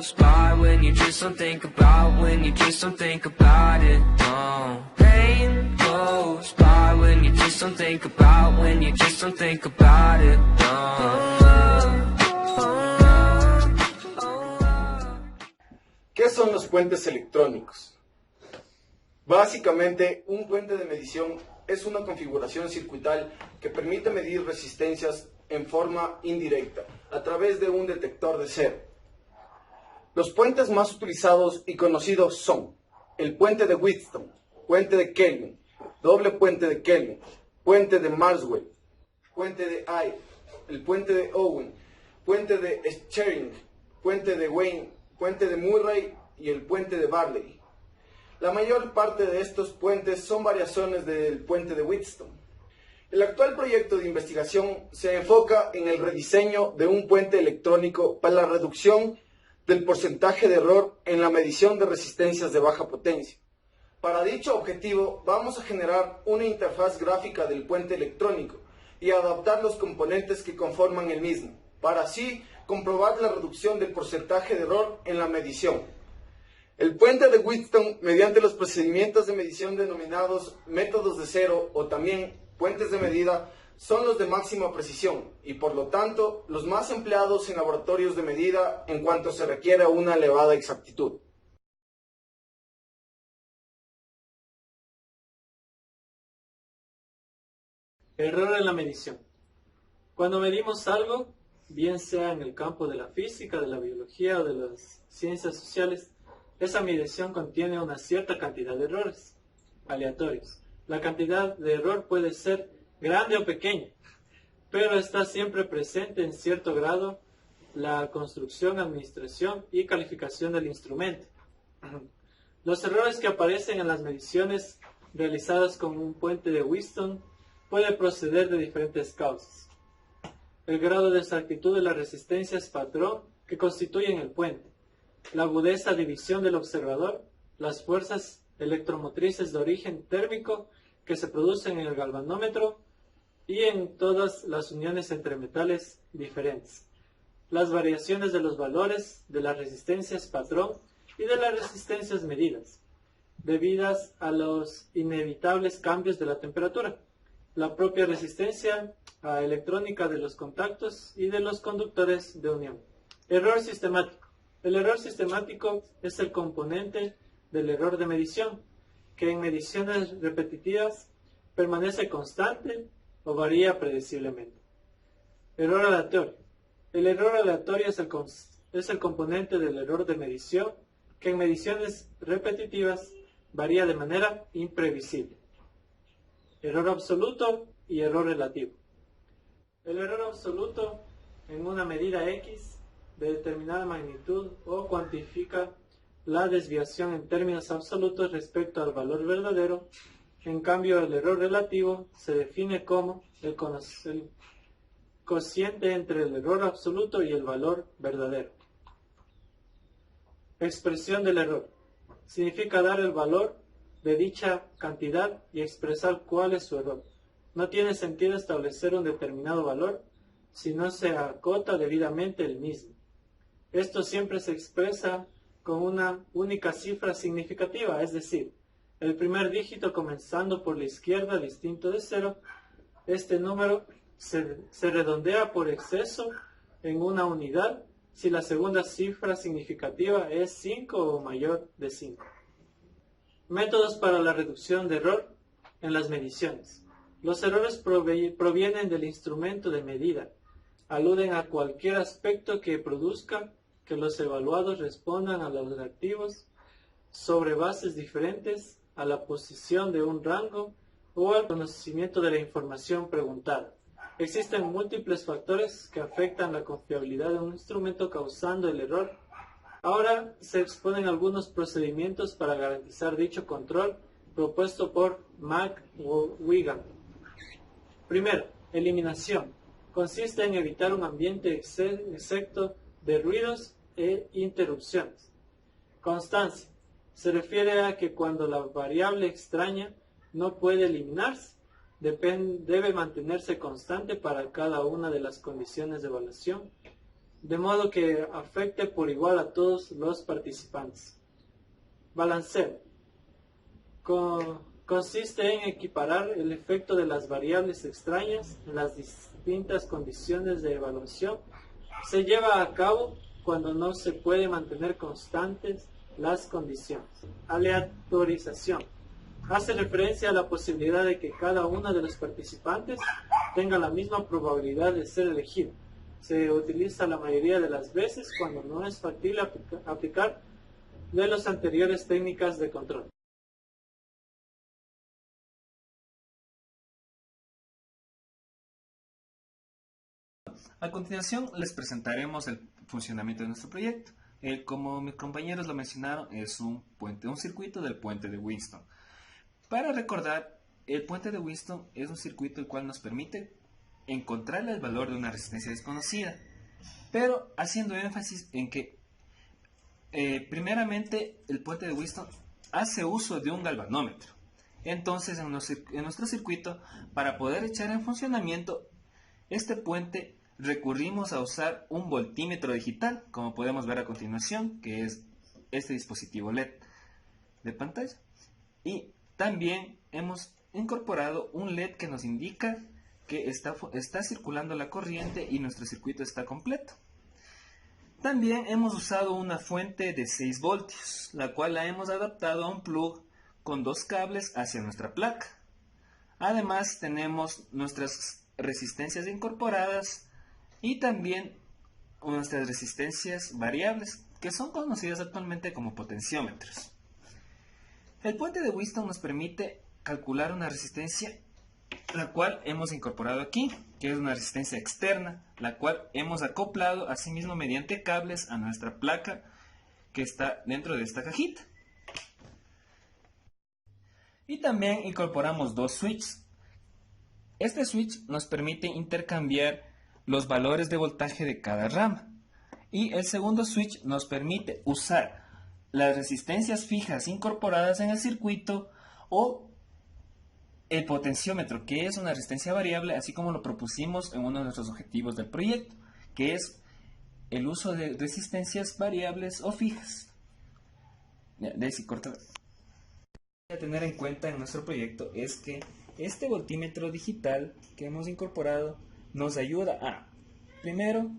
goes by when you just don't think about, when you just don't think about it, no. Pain goes by when you just don't think about, when you just don't think about it, no. ¿Qué son los puentes electrónicos? Básicamente, un puente de medición es una configuración circuital que permite medir resistencias en forma indirecta a través de un detector de cero. Los puentes más utilizados y conocidos son el puente de Wheatstone, puente de Kelvin, doble puente de Kelvin, puente de Maxwell, puente de Ide, el puente de Owen, puente de Scherring, puente de Wayne, puente de Murray y el puente de Barley. La mayor parte de estos puentes son variaciones del puente de Wheatstone. El actual proyecto de investigación se enfoca en el rediseño de un puente electrónico para la reducción del porcentaje de error en la medición de resistencias de baja potencia. Para dicho objetivo, vamos a generar una interfaz gráfica del puente electrónico y adaptar los componentes que conforman el mismo, para así comprobar la reducción del porcentaje de error en la medición. El puente de Wheatstone, mediante los procedimientos de medición denominados métodos de cero o también puentes de medida, son los de máxima precisión y por lo tanto los más empleados en laboratorios de medida en cuanto se requiere una elevada exactitud. Error en la medición. Cuando medimos algo, bien sea en el campo de la física, de la biología o de las ciencias sociales, esa medición contiene una cierta cantidad de errores aleatorios. La cantidad de error puede ser grande o pequeña, pero está siempre presente en cierto grado la construcción, administración y calificación del instrumento. Los errores que aparecen en las mediciones realizadas con un puente de Wheatstone pueden proceder de diferentes causas. El grado de exactitud de las resistencias patrón que constituyen el puente, la agudeza de visión del observador, las fuerzas electromotrices de origen térmico que se producen en el galvanómetro y en todas las uniones entre metales diferentes, las variaciones de los valores de las resistencias patrón y de las resistencias medidas, debidas a los inevitables cambios de la temperatura, la propia resistencia electrónica de los contactos y de los conductores de unión. Error sistemático. El error sistemático es el componente del error de medición, que en mediciones repetitivas permanece constante o varía predeciblemente. Error aleatorio. El error aleatorio es el componente del error de medición, que en mediciones repetitivas varía de manera imprevisible. Error absoluto y error relativo. El error absoluto en una medida X de determinada magnitud o cuantifica la desviación en términos absolutos respecto al valor verdadero. En cambio, el error relativo se define como el cociente entre el error absoluto y el valor verdadero. Expresión del error. Significa dar el valor de dicha cantidad y expresar cuál es su error. No tiene sentido establecer un determinado valor si no se acota debidamente el mismo. Esto siempre se expresa con una única cifra significativa, es decir, el primer dígito comenzando por la izquierda distinto de 0. Este número se redondea por exceso en una unidad si la segunda cifra significativa es 5 o mayor de 5. Métodos para la reducción de error en las mediciones. Los errores provienen del instrumento de medida. Aluden a cualquier aspecto que produzca que los evaluados respondan a los reactivos sobre bases diferentes, a la posición de un rango o al conocimiento de la información preguntada. Existen múltiples factores que afectan la confiabilidad de un instrumento causando el error. Ahora se exponen algunos procedimientos para garantizar dicho control propuesto por McWigan. Primero, eliminación. Consiste en evitar un ambiente excepto de ruidos e interrupciones. Constancia. Se refiere a que cuando la variable extraña no puede eliminarse, debe mantenerse constante para cada una de las condiciones de evaluación de modo que afecte por igual a todos los participantes. Balanceo. Consiste en equiparar el efecto de las variables extrañas en las distintas condiciones de evaluación. Se lleva a cabo cuando no se puede mantener constantes las condiciones. Aleatorización. Hace referencia a la posibilidad de que cada uno de los participantes tenga la misma probabilidad de ser elegido. Se utiliza la mayoría de las veces cuando no es factible aplicar de las anteriores técnicas de control. A continuación les presentaremos el funcionamiento de nuestro proyecto. Como mis compañeros lo mencionaron, es un circuito del puente de Winston. Para recordar, el puente de Winston es un circuito el cual nos permite encontrar el valor de una resistencia desconocida, pero haciendo énfasis en que primeramente el puente de Winston hace uso de un galvanómetro. Entonces en nuestro circuito, para poder echar en funcionamiento este puente, recurrimos a usar un voltímetro digital, como podemos ver a continuación, que es este dispositivo LED de pantalla. Y también hemos incorporado un LED que nos indica que está circulando la corriente y nuestro circuito está completo. También hemos usado una fuente de 6 voltios, la cual la hemos adaptado a un plug con 2 cables hacia nuestra placa. Además tenemos nuestras resistencias incorporadas y también nuestras resistencias variables, que son conocidas actualmente como potenciómetros. El puente de Winston nos permite calcular una resistencia, la cual hemos incorporado aquí, que es una resistencia externa, la cual hemos acoplado asimismo mediante cables a nuestra placa que está dentro de esta cajita. Y también incorporamos 2 switches. Este switch nos permite intercambiar los valores de voltaje de cada rama. Y el segundo switch nos permite usar las resistencias fijas incorporadas en el circuito o el potenciómetro, que es una resistencia variable, así como lo propusimos en uno de nuestros objetivos del proyecto, que es el uso de resistencias variables o fijas. Daisy, corta. A tener en cuenta en nuestro proyecto es que este voltímetro digital que hemos incorporado nos ayuda a, primero,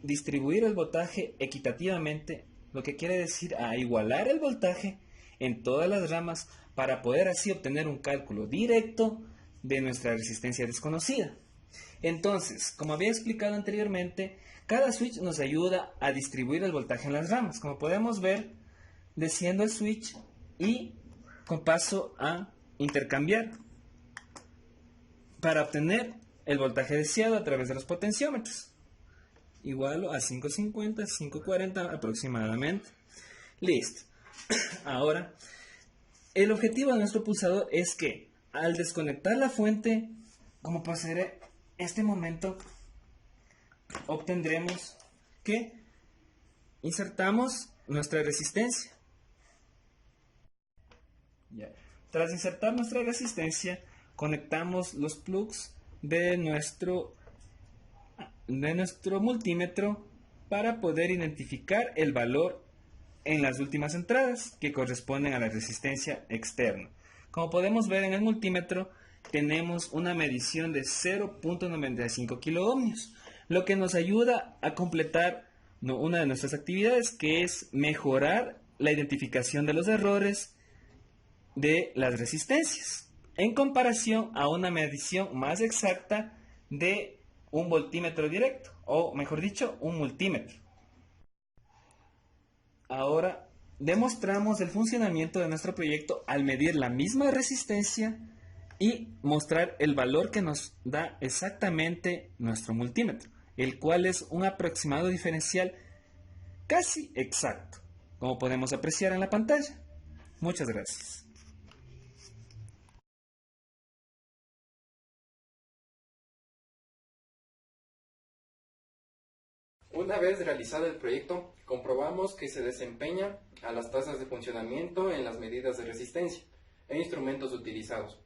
distribuir el voltaje equitativamente, lo que quiere decir a igualar el voltaje en todas las ramas para poder así obtener un cálculo directo de nuestra resistencia desconocida. Entonces, como había explicado anteriormente, cada switch nos ayuda a distribuir el voltaje en las ramas. Como podemos ver, desciendo el switch y con paso a intercambiar para obtener el voltaje deseado a través de los potenciómetros. Igual a 550, 540 aproximadamente. Listo. Ahora, el objetivo de nuestro pulsador es que al desconectar la fuente, como pasará este momento, obtendremos que insertamos nuestra resistencia. Tras insertar nuestra resistencia, conectamos los plugs de nuestro multímetro para poder identificar el valor en las últimas entradas que corresponden a la resistencia externa. Como podemos ver en el multímetro, tenemos una medición de 0.95 kiloohmios, lo que nos ayuda a completar una de nuestras actividades, que es mejorar la identificación de los errores de las resistencias en comparación a una medición más exacta de un voltímetro directo, o mejor dicho, un multímetro. Ahora demostramos el funcionamiento de nuestro proyecto al medir la misma resistencia y mostrar el valor que nos da exactamente nuestro multímetro, el cual es un aproximado diferencial casi exacto, como podemos apreciar en la pantalla. Muchas gracias. Una vez realizado el proyecto, comprobamos que se desempeña a las tasas de funcionamiento en las medidas de resistencia e instrumentos utilizados,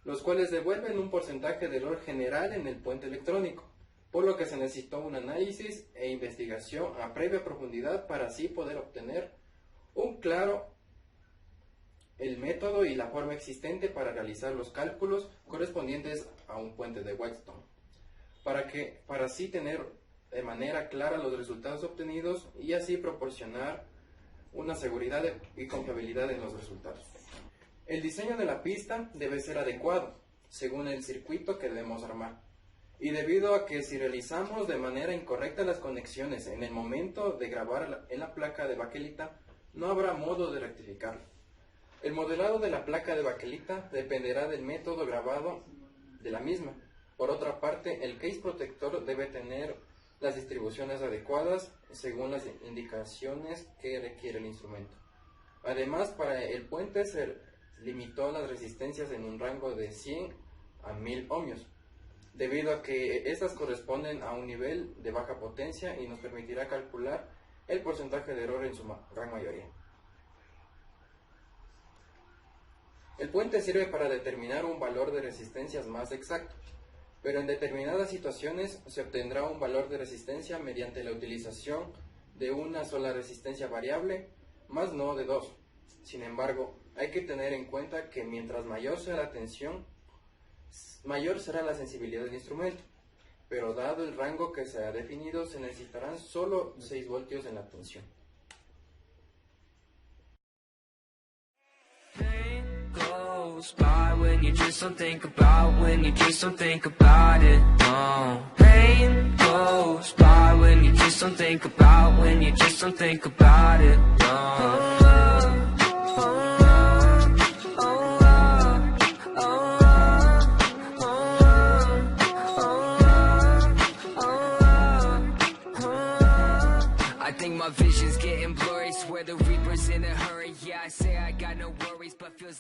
los cuales devuelven un porcentaje de error general en el puente electrónico, por lo que se necesitó un análisis e investigación a previa profundidad para así poder obtener un claro el método y la forma existente para realizar los cálculos correspondientes a un puente de Wheatstone, para así tener de manera clara los resultados obtenidos y así proporcionar una seguridad y confiabilidad en los resultados. El diseño de la pista debe ser adecuado según el circuito que debemos armar, y debido a que si realizamos de manera incorrecta las conexiones en el momento de grabar en la placa de baquelita, no habrá modo de rectificarlo. El modelado de la placa de baquelita dependerá del método grabado de la misma. Por otra parte, el case protector debe tener las distribuciones adecuadas según las indicaciones que requiere el instrumento. Además, para el puente se limitó las resistencias en un rango de 100 a 1000 ohmios, debido a que estas corresponden a un nivel de baja potencia y nos permitirá calcular el porcentaje de error en su gran mayoría. El puente sirve para determinar un valor de resistencias más exacto, pero en determinadas situaciones se obtendrá un valor de resistencia mediante la utilización de una sola resistencia variable, más no de dos. Sin embargo, hay que tener en cuenta que mientras mayor sea la tensión, mayor será la sensibilidad del instrumento, pero dado el rango que se ha definido, se necesitarán solo 6 voltios en la tensión. By when you just don't think about, when you just don't think about it, no. Pain goes by when you just don't think about, when you just don't think about it, no. I think my vision's getting blurry, swear the reaper's in a hurry, yeah I say I got no worries but feels